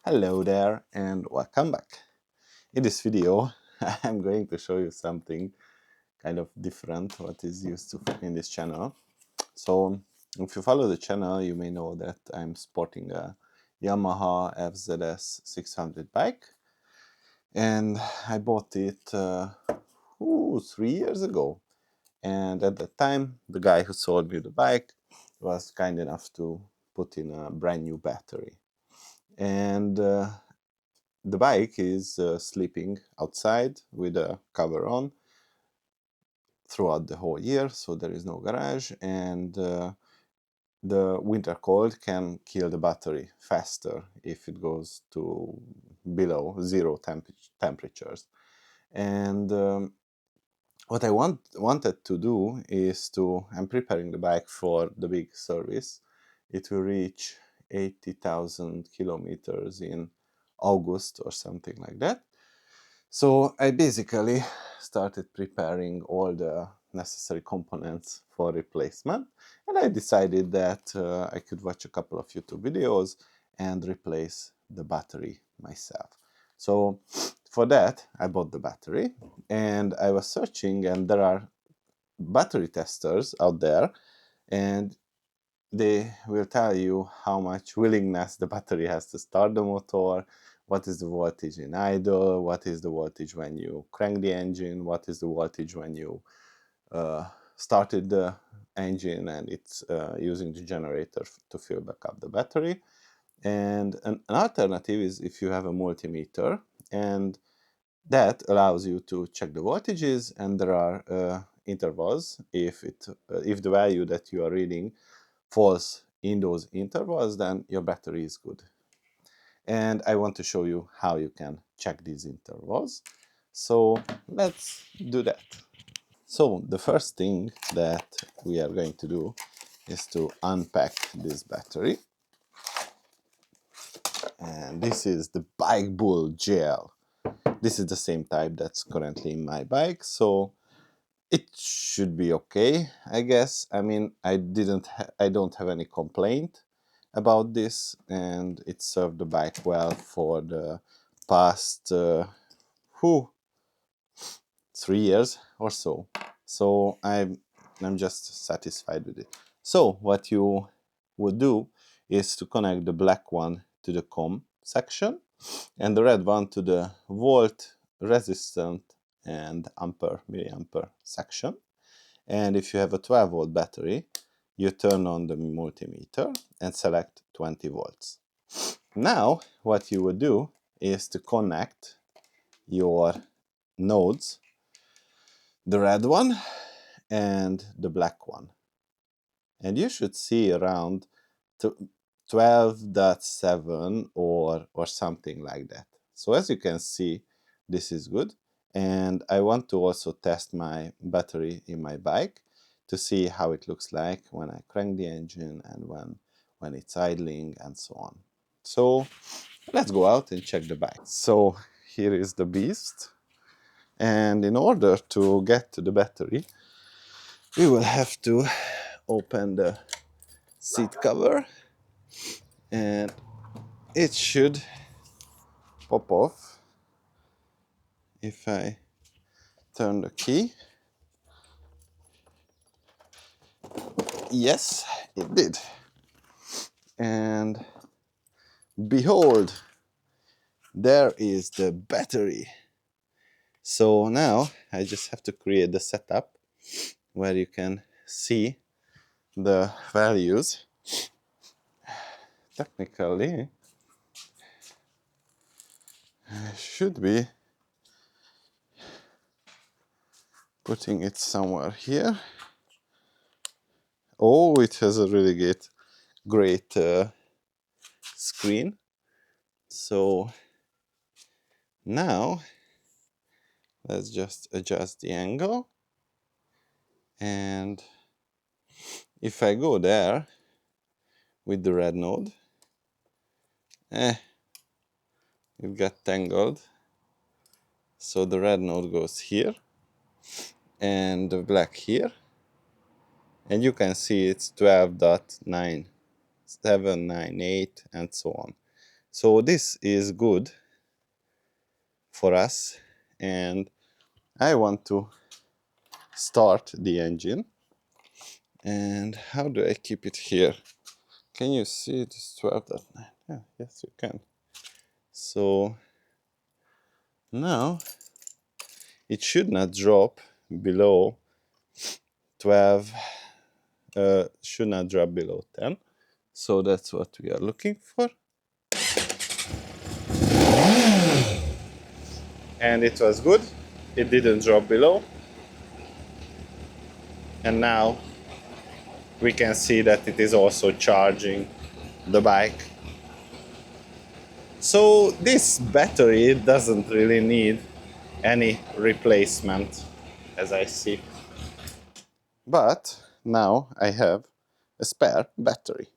Hello there and welcome back. In this video I'm going to show you something kind of different what is used to in this channel. So if you follow the channel you may know that I'm sporting a Yamaha FZS 600 bike, and I bought it 3 years ago. And at that time the guy who sold me the bike was kind enough to put in a brand new battery. And the bike is sleeping outside with a cover on throughout the whole year, so there is no garage, and the winter cold can kill the battery faster if it goes to below zero temperatures. And what I wanted to do is I'm preparing the bike for the big service. It will reach 80,000 kilometers in August or something like that. So I basically started preparing all the necessary components for replacement, and I decided that I could watch a couple of YouTube videos and replace the battery myself. So for that I bought the battery, and I was searching, and there are battery testers out there, and they will tell you how much willingness the battery has to start the motor, what is the voltage in idle, what is the voltage when you crank the engine, what is the voltage when you started the engine and it's using the generator to fill back up the battery. And an alternative is if you have a multimeter, and that allows you to check the voltages, and there are intervals. If the value that you are reading falls in those intervals, then your battery is good. And I want to show you how you can check these intervals. So let's do that. So the first thing that we are going to do is to unpack this battery. And this is the Bike Bull gel. This is the same type that's currently in my bike, so it should be okay, I guess. I mean, I don't have any complaint about this, and it served the bike well for the past 3 years or so. So I'm just satisfied with it. So what you would do is to connect the black one to the COM section and the red one to the volt, resistant, and milliampere section. And if you have a 12-volt battery, you turn on the multimeter and select 20 volts. Now, what you would do is to connect your nodes, the red one and the black one. And you should see around 12.7 or something like that. So as you can see, this is good. And I want to also test my battery in my bike to see how it looks like when I crank the engine and when it's idling and so on. So let's go out and check the bike. So here is the beast. And in order to get to the battery, we will have to open the seat cover, and it should pop off if I turn the key. Yes, it did. And behold, there is the battery. So now I just have to create the setup where you can see the values. Technically, I should be putting it somewhere here. Oh, it has a really great screen. So now let's just adjust the angle, and if I go there with the red node, it got tangled. So the red node goes here and the black here, and you can see it's 12.9798 and so on. So this is good for us, and I want to start the engine. And how do I keep it here? Can you see it is 12.9? Yeah, yes, you can. So now it should not drop below 12, should not drop below 10. So that's what we are looking for. And it was good. It didn't drop below. And now we can see that it is also charging the bike. So this battery doesn't really need any replacement, as I see. But now I have a spare battery.